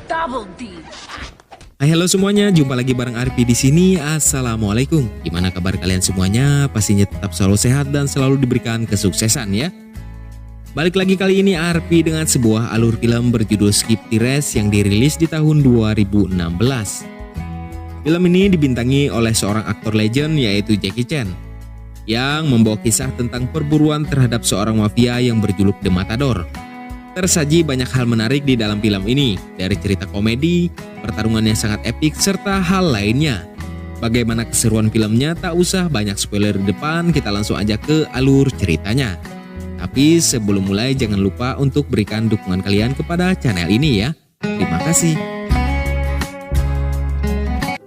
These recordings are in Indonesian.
Double D. Hai, halo semuanya, jumpa lagi bareng Arpi di sini. Assalamualaikum. Gimana kabar kalian semuanya? Pastinya tetap selalu sehat dan selalu diberikan kesuksesan ya. Balik lagi kali ini Arpi dengan sebuah alur film berjudul Skip the Rest yang dirilis di tahun 2016. Film ini dibintangi oleh seorang aktor legend yaitu Jackie Chan, yang membawa kisah tentang perburuan terhadap seorang mafia yang berjuluk The Matador. Tersaji banyak hal menarik di dalam film ini, dari cerita komedi, pertarungan yang sangat epik, serta hal lainnya. Bagaimana keseruan filmnya tak usah banyak spoiler di depan, kita langsung aja ke alur ceritanya. Tapi sebelum mulai jangan lupa untuk berikan dukungan kalian kepada channel ini ya. Terima kasih.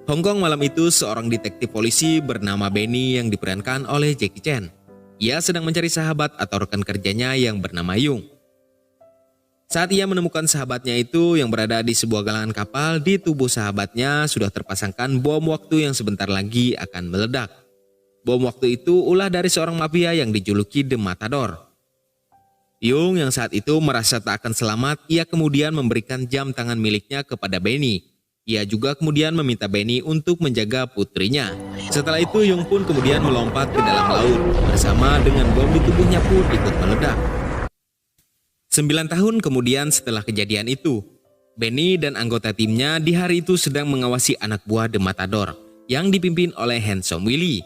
Hongkong malam itu seorang detektif polisi bernama Benny yang diperankan oleh Jackie Chan. Ia sedang mencari sahabat atau rekan kerjanya yang bernama Yung. Saat ia menemukan sahabatnya itu yang berada di sebuah galangan kapal, di tubuh sahabatnya sudah terpasangkan bom waktu yang sebentar lagi akan meledak. Bom waktu itu ulah dari seorang mafia yang dijuluki The Matador. Yung yang saat itu merasa tak akan selamat, ia kemudian memberikan jam tangan miliknya kepada Benny. Ia juga kemudian meminta Benny untuk menjaga putrinya. Setelah itu Yung pun kemudian melompat ke dalam laut, bersama dengan bom di tubuhnya pun ikut meledak. 9 tahun kemudian setelah kejadian itu, Benny dan anggota timnya di hari itu sedang mengawasi anak buah The Matador yang dipimpin oleh Handsome Willie.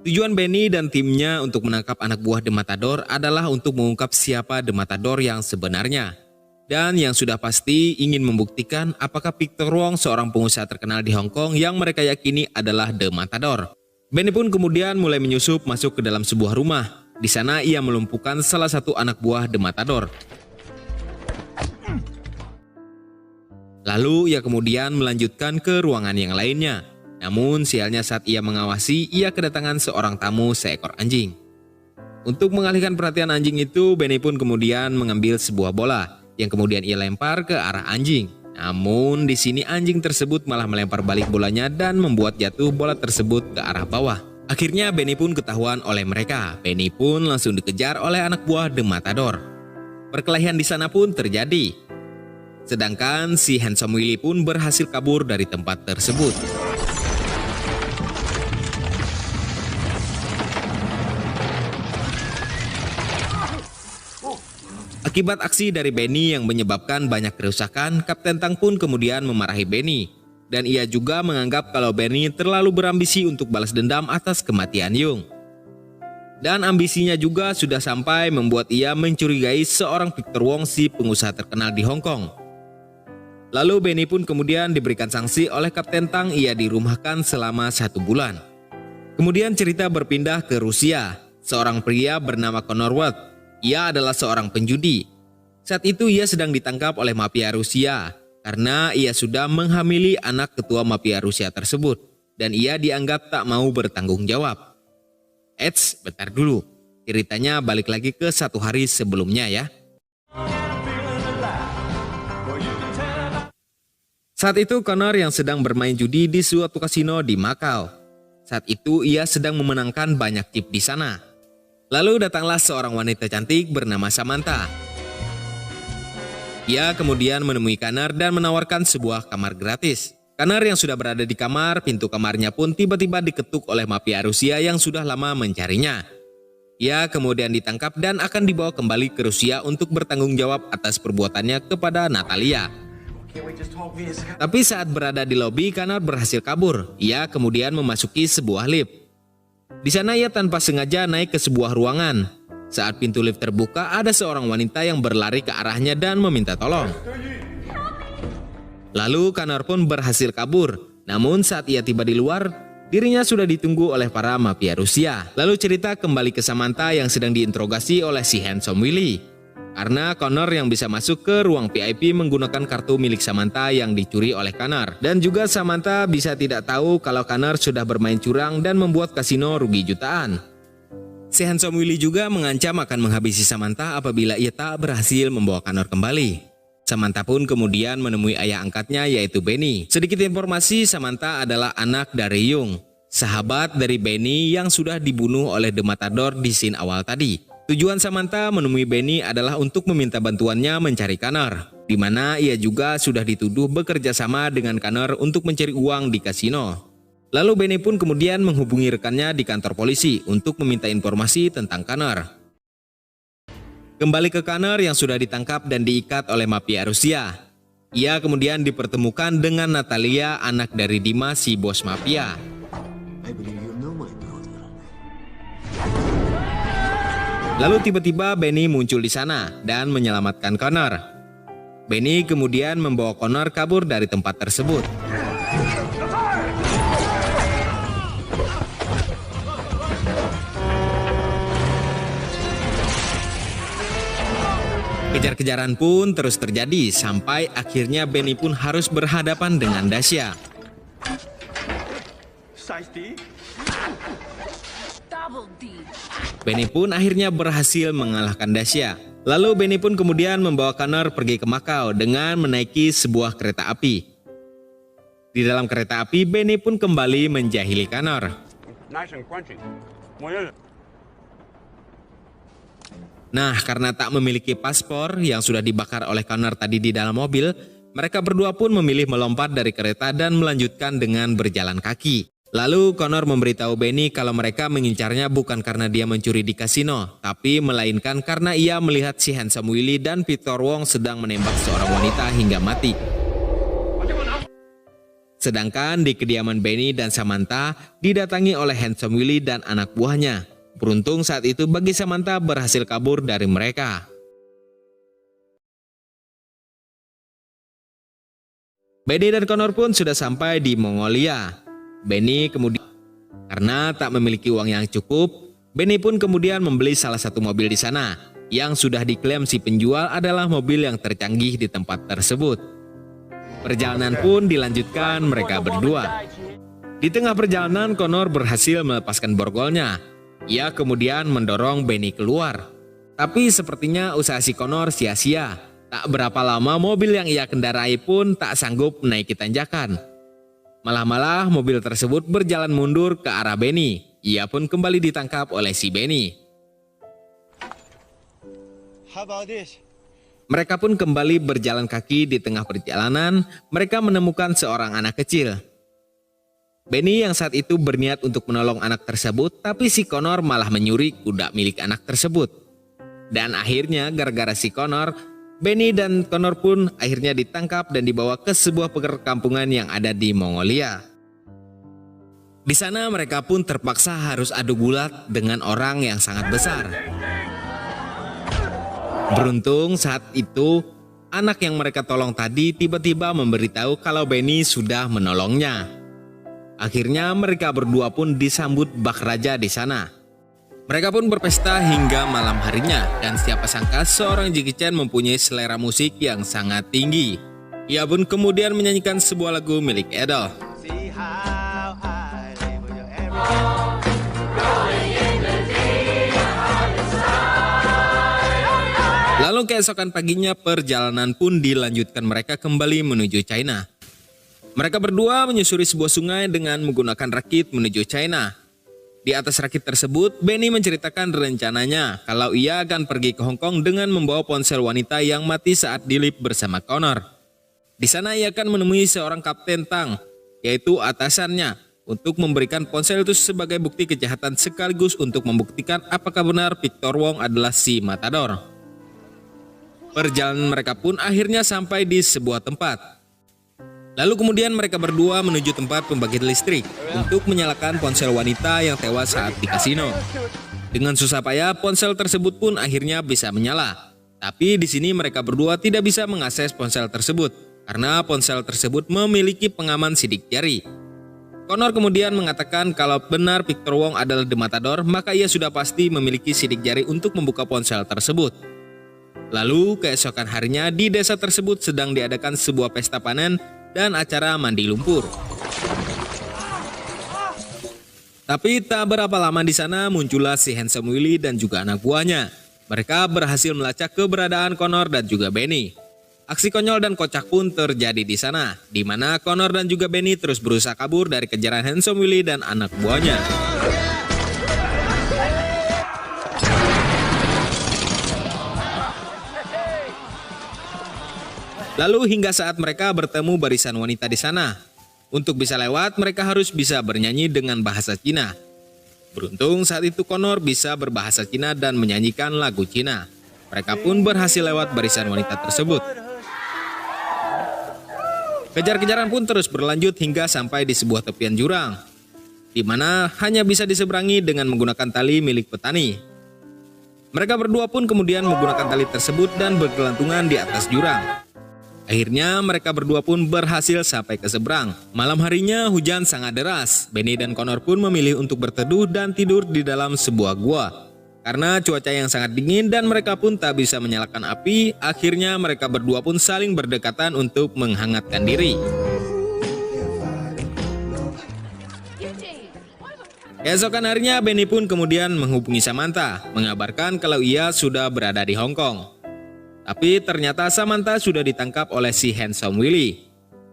Tujuan Benny dan timnya untuk menangkap anak buah The Matador adalah untuk mengungkap siapa The Matador yang sebenarnya. Dan yang sudah pasti ingin membuktikan apakah Victor Wong, seorang pengusaha terkenal di Hong Kong yang mereka yakini adalah The Matador. Benny pun kemudian mulai menyusup masuk ke dalam sebuah rumah. Di sana ia melumpuhkan salah satu anak buah The Matador. Lalu ia kemudian melanjutkan ke ruangan yang lainnya. Namun sialnya saat ia mengawasi, ia kedatangan seorang tamu seekor anjing. Untuk mengalihkan perhatian anjing itu, Benny pun kemudian mengambil sebuah bola yang kemudian ia lempar ke arah anjing. Namun di sini anjing tersebut malah melempar balik bolanya dan membuat jatuh bola tersebut ke arah bawah. Akhirnya Benny pun ketahuan oleh mereka. Benny pun langsung dikejar oleh anak buah The Matador. Perkelahian di sana pun terjadi. Sedangkan si Handsome Willie pun berhasil kabur dari tempat tersebut. Akibat aksi dari Benny yang menyebabkan banyak kerusakan, Kapten Tang pun kemudian memarahi Benny. Dan ia juga menganggap kalau Benny terlalu berambisi untuk balas dendam atas kematian Yung. Dan ambisinya juga sudah sampai membuat ia mencurigai seorang Victor Wong, si pengusaha terkenal di Hong Kong. Lalu Benny pun kemudian diberikan sanksi oleh Kapten Tang, ia dirumahkan selama 1 bulan. Kemudian cerita berpindah ke Rusia. Seorang pria bernama Connor Watt. Ia adalah seorang penjudi. Saat itu ia sedang ditangkap oleh mafia Rusia karena ia sudah menghamili anak ketua mafia Rusia tersebut dan ia dianggap tak mau bertanggung jawab. Eits, bentar dulu. Ceritanya balik lagi ke 1 hari sebelumnya ya. Saat itu Connor yang sedang bermain judi di suatu kasino di Macau. Saat itu ia sedang memenangkan banyak chip di sana. Lalu datanglah seorang wanita cantik bernama Samantha. Ia kemudian menemui Connor dan menawarkan sebuah kamar gratis. Connor yang sudah berada di kamar, pintu kamarnya pun tiba-tiba diketuk oleh mafia Rusia yang sudah lama mencarinya. Ia kemudian ditangkap dan akan dibawa kembali ke Rusia untuk bertanggung jawab atas perbuatannya kepada Natalia. Tapi saat berada di lobi, Connor berhasil kabur. Ia kemudian memasuki sebuah lift. Di sana ia tanpa sengaja naik ke sebuah ruangan. Saat pintu lift terbuka, ada seorang wanita yang berlari ke arahnya dan meminta tolong. Lalu Connor pun berhasil kabur. Namun saat ia tiba di luar, dirinya sudah ditunggu oleh para mafia Rusia. Lalu cerita kembali ke Samantha yang sedang diinterogasi oleh si Handsome Willie. Karena Connor yang bisa masuk ke ruang VIP menggunakan kartu milik Samantha yang dicuri oleh Connor. Dan juga Samantha bisa tidak tahu kalau Connor sudah bermain curang dan membuat kasino rugi jutaan. Si Handsome Willie juga mengancam akan menghabisi Samantha apabila ia tak berhasil membawa Connor kembali. Samantha pun kemudian menemui ayah angkatnya yaitu Benny. Sedikit informasi, Samantha adalah anak dari Yung, sahabat dari Benny yang sudah dibunuh oleh The Matador di scene awal tadi. Tujuan Samantha menemui Benny adalah untuk meminta bantuannya mencari Connor, di mana ia juga sudah dituduh bekerja sama dengan Connor untuk mencari uang di kasino. Lalu Benny pun kemudian menghubungi rekannya di kantor polisi untuk meminta informasi tentang Connor. Kembali ke Connor yang sudah ditangkap dan diikat oleh mafia Rusia. Ia kemudian dipertemukan dengan Natalia, anak dari Dimas, si bos mafia. Lalu tiba-tiba Benny muncul di sana dan menyelamatkan Connor. Benny kemudian membawa Connor kabur dari tempat tersebut. Kejar-kejaran pun terus terjadi sampai akhirnya Benny pun harus berhadapan dengan Dasya. Double D. Benny pun akhirnya berhasil mengalahkan Dasya. Lalu Benny pun kemudian membawa Connor pergi ke Macau dengan menaiki sebuah kereta api. Di dalam kereta api, Benny pun kembali menjahili Connor. Nah, karena tak memiliki paspor yang sudah dibakar oleh Connor tadi di dalam mobil, mereka berdua pun memilih melompat dari kereta dan melanjutkan dengan berjalan kaki. Lalu Connor memberitahu Benny kalau mereka mengincarnya bukan karena dia mencuri di kasino, tapi melainkan karena ia melihat si Handsome Willy dan Victor Wong sedang menembak seorang wanita hingga mati. Sedangkan di kediaman Benny dan Samantha didatangi oleh Handsome Willy dan anak buahnya. Beruntung saat itu bagi Samantha berhasil kabur dari mereka. Benny dan Connor pun sudah sampai di Mongolia. Benny kemudian, karena tak memiliki uang yang cukup, Benny pun kemudian membeli salah satu mobil di sana, yang sudah diklaim si penjual adalah mobil yang tercanggih di tempat tersebut. Perjalanan pun dilanjutkan mereka berdua. Di tengah perjalanan, Connor berhasil melepaskan borgolnya. Ia kemudian mendorong Benny keluar. Tapi sepertinya usaha si Connor sia-sia. Tak berapa lama mobil yang ia kendarai pun tak sanggup menaiki tanjakan. Malah mobil tersebut berjalan mundur ke arah Benny. Ia pun kembali ditangkap oleh si Benny. Mereka pun kembali berjalan kaki. Di tengah perjalanan, mereka menemukan seorang anak kecil. Benny yang saat itu berniat untuk menolong anak tersebut, tapi si Connor malah menyuri kuda milik anak tersebut. Dan akhirnya gara-gara si Connor, Benny dan Connor pun akhirnya ditangkap dan dibawa ke sebuah perkampungan yang ada di Mongolia. Di sana mereka pun terpaksa harus adu gulat dengan orang yang sangat besar. Beruntung saat itu, anak yang mereka tolong tadi tiba-tiba memberitahu kalau Benny sudah menolongnya. Akhirnya mereka berdua pun disambut bak raja di sana. Mereka pun berpesta hingga malam harinya, dan siapa sangka seorang Jackie Chan mempunyai selera musik yang sangat tinggi. Ia pun kemudian menyanyikan sebuah lagu milik Idol. Lalu keesokan paginya perjalanan pun dilanjutkan, mereka kembali menuju China. Mereka berdua menyusuri sebuah sungai dengan menggunakan rakit menuju China. Di atas rakit tersebut, Benny menceritakan rencananya kalau ia akan pergi ke Hong Kong dengan membawa ponsel wanita yang mati saat dilip bersama Connor. Di sana ia akan menemui seorang kapten Tang, yaitu atasannya, untuk memberikan ponsel itu sebagai bukti kejahatan sekaligus untuk membuktikan apakah benar Victor Wong adalah si matador. Perjalanan mereka pun akhirnya sampai di sebuah tempat. Lalu kemudian mereka berdua menuju tempat pembangkit listrik untuk menyalakan ponsel wanita yang tewas saat di kasino. Dengan susah payah ponsel tersebut pun akhirnya bisa menyala. Tapi di sini mereka berdua tidak bisa mengakses ponsel tersebut karena ponsel tersebut memiliki pengaman sidik jari. Connor kemudian mengatakan kalau benar Victor Wong adalah The Matador, maka ia sudah pasti memiliki sidik jari untuk membuka ponsel tersebut. Lalu keesokan harinya di desa tersebut sedang diadakan sebuah pesta panen dan acara mandi lumpur. Tapi tak berapa lama di sana muncullah si Handsome Willy dan juga anak buahnya. Mereka berhasil melacak keberadaan Connor dan juga Benny. Aksi konyol dan kocak pun terjadi di sana, di mana Connor dan juga Benny terus berusaha kabur dari kejaran Handsome Willy dan anak buahnya. Lalu hingga saat mereka bertemu barisan wanita di sana. Untuk bisa lewat, mereka harus bisa bernyanyi dengan bahasa Cina. Beruntung saat itu Connor bisa berbahasa Cina dan menyanyikan lagu Cina. Mereka pun berhasil lewat barisan wanita tersebut. Kejar-kejaran pun terus berlanjut hingga sampai di sebuah tepian jurang, di mana hanya bisa diseberangi dengan menggunakan tali milik petani. Mereka berdua pun kemudian menggunakan tali tersebut dan bergelantungan di atas jurang. Akhirnya mereka berdua pun berhasil sampai ke seberang. Malam harinya hujan sangat deras. Benny dan Connor pun memilih untuk berteduh dan tidur di dalam sebuah gua. Karena cuaca yang sangat dingin dan mereka pun tak bisa menyalakan api, akhirnya mereka berdua pun saling berdekatan untuk menghangatkan diri. Keesokan harinya Benny pun kemudian menghubungi Samantha, mengabarkan kalau ia sudah berada di Hong Kong. Tapi ternyata Samantha sudah ditangkap oleh si Handsome Willie.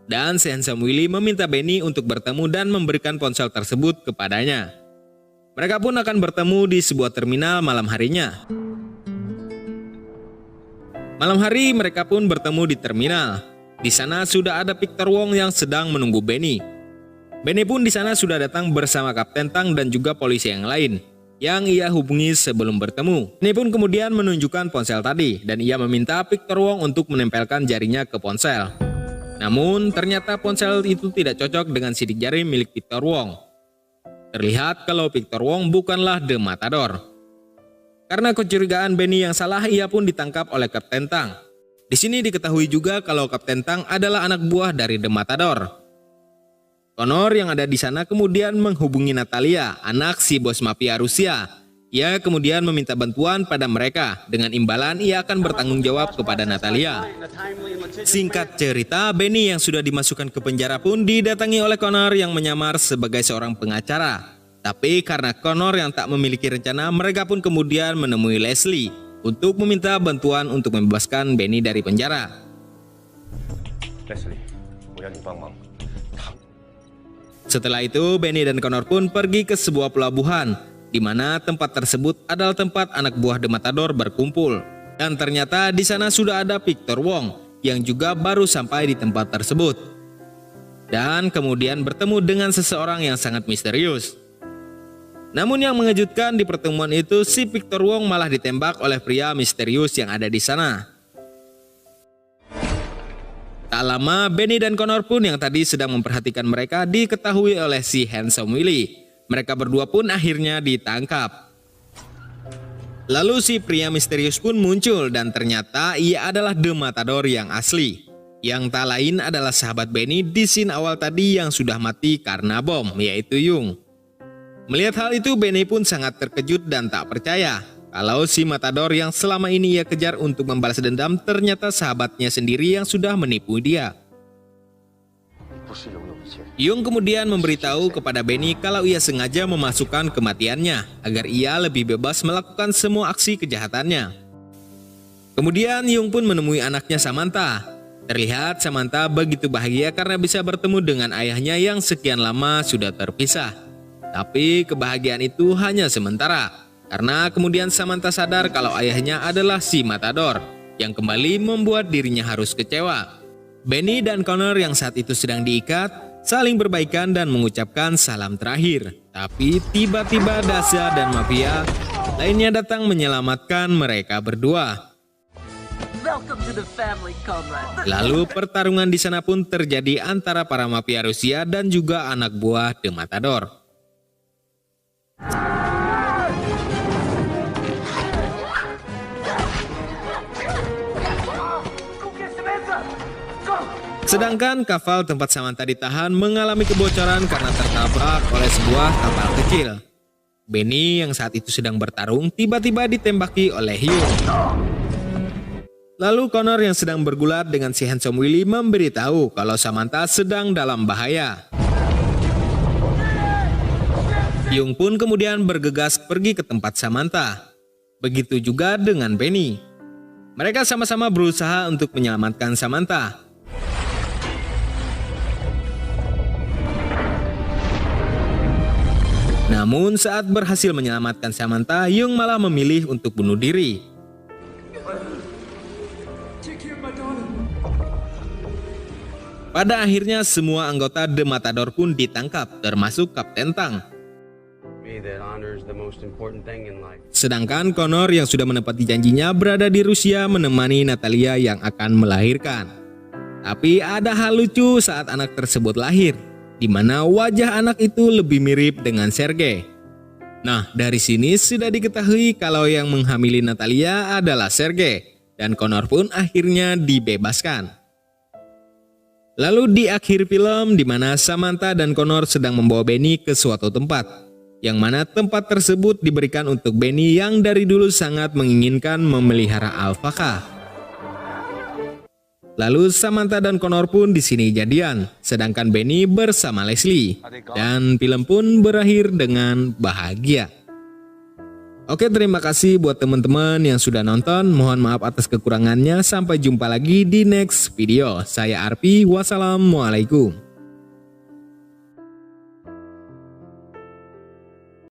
Dan si Handsome Willie meminta Benny untuk bertemu dan memberikan ponsel tersebut kepadanya. Mereka pun akan bertemu di sebuah terminal malam harinya. Malam hari mereka pun bertemu di terminal. Di sana sudah ada Victor Wong yang sedang menunggu Benny. Benny pun di sana sudah datang bersama Kapten Tang dan juga polisi yang lain yang ia hubungi sebelum bertemu. Ini pun kemudian menunjukkan ponsel tadi dan ia meminta Victor Wong untuk menempelkan jarinya ke ponsel. Namun ternyata ponsel itu tidak cocok dengan sidik jari milik Victor Wong. Terlihat kalau Victor Wong bukanlah The Matador. Karena kecurigaan Benny yang salah, ia pun ditangkap oleh Kapten Tang. Di sini diketahui juga kalau Kapten Tang adalah anak buah dari The Matador. Connor yang ada di sana kemudian menghubungi Natalia, anak si bos mafia Rusia. Ia kemudian meminta bantuan pada mereka. Dengan imbalan ia akan bertanggung jawab kepada Natalia. Singkat cerita, Benny yang sudah dimasukkan ke penjara pun didatangi oleh Connor yang menyamar sebagai seorang pengacara. Tapi karena Connor yang tak memiliki rencana, mereka pun kemudian menemui Leslie untuk meminta bantuan untuk membebaskan Benny dari penjara. Leslie, 我要你帮忙。 Setelah itu, Benny dan Connor pun pergi ke sebuah pelabuhan, di mana tempat tersebut adalah tempat anak buah The Matador berkumpul. Dan ternyata di sana sudah ada Victor Wong, yang juga baru sampai di tempat tersebut. Dan kemudian bertemu dengan seseorang yang sangat misterius. Namun yang mengejutkan di pertemuan itu, si Victor Wong malah ditembak oleh pria misterius yang ada di sana. Tak lama, Benny dan Connor pun yang tadi sedang memperhatikan mereka diketahui oleh si Handsome Willie. Mereka berdua pun akhirnya ditangkap. Lalu si pria misterius pun muncul dan ternyata ia adalah The Matador yang asli. Yang tak lain adalah sahabat Benny di scene awal tadi yang sudah mati karena bom, yaitu Yung. Melihat hal itu, Benny pun sangat terkejut dan tak percaya kalau si Matador yang selama ini ia kejar untuk membalas dendam ternyata sahabatnya sendiri yang sudah menipu dia. Yung kemudian memberitahu kepada Benny kalau ia sengaja memasukkan kematiannya agar ia lebih bebas melakukan semua aksi kejahatannya. Kemudian Yung pun menemui anaknya Samantha. Terlihat Samantha begitu bahagia karena bisa bertemu dengan ayahnya yang sekian lama sudah terpisah. Tapi kebahagiaan itu hanya sementara. Karena kemudian Samantha sadar kalau ayahnya adalah si Matador yang kembali membuat dirinya harus kecewa. Benny dan Connor yang saat itu sedang diikat saling berbaikan dan mengucapkan salam terakhir. Tapi tiba-tiba Dasha dan mafia lainnya datang menyelamatkan mereka berdua. Welcome to the family, comrade. Lalu pertarungan di sana pun terjadi antara para mafia Rusia dan juga anak buah The Matador. Sedangkan kapal tempat Samantha ditahan mengalami kebocoran karena tertabrak oleh sebuah kapal kecil. Benny yang saat itu sedang bertarung tiba-tiba ditembaki oleh Yung. Lalu Connor yang sedang bergulat dengan si Handsome Willie memberitahu kalau Samantha sedang dalam bahaya. Yung pun kemudian bergegas pergi ke tempat Samantha. Begitu juga dengan Benny. Mereka sama-sama berusaha untuk menyelamatkan Samantha. Namun saat berhasil menyelamatkan Samantha, Yung malah memilih untuk bunuh diri. Pada akhirnya semua anggota The Matador pun ditangkap, termasuk Kapten Tang. Sedangkan Connor yang sudah menepati janjinya berada di Rusia menemani Natalia yang akan melahirkan. Tapi ada hal lucu saat anak tersebut lahir, di mana wajah anak itu lebih mirip dengan Sergei. Nah, dari sini sudah diketahui kalau yang menghamili Natalia adalah Sergei, dan Connor pun akhirnya dibebaskan. Lalu di akhir film, di mana Samantha dan Connor sedang membawa Benny ke suatu tempat, yang mana tempat tersebut diberikan untuk Benny yang dari dulu sangat menginginkan memelihara alpaka. Lalu Samantha dan Connor pun di sini jadian, sedangkan Benny bersama Leslie, dan film pun berakhir dengan bahagia. Oke, terima kasih buat teman-teman yang sudah nonton. Mohon maaf atas kekurangannya. Sampai jumpa lagi di next video. Saya Arpi. Wassalamualaikum.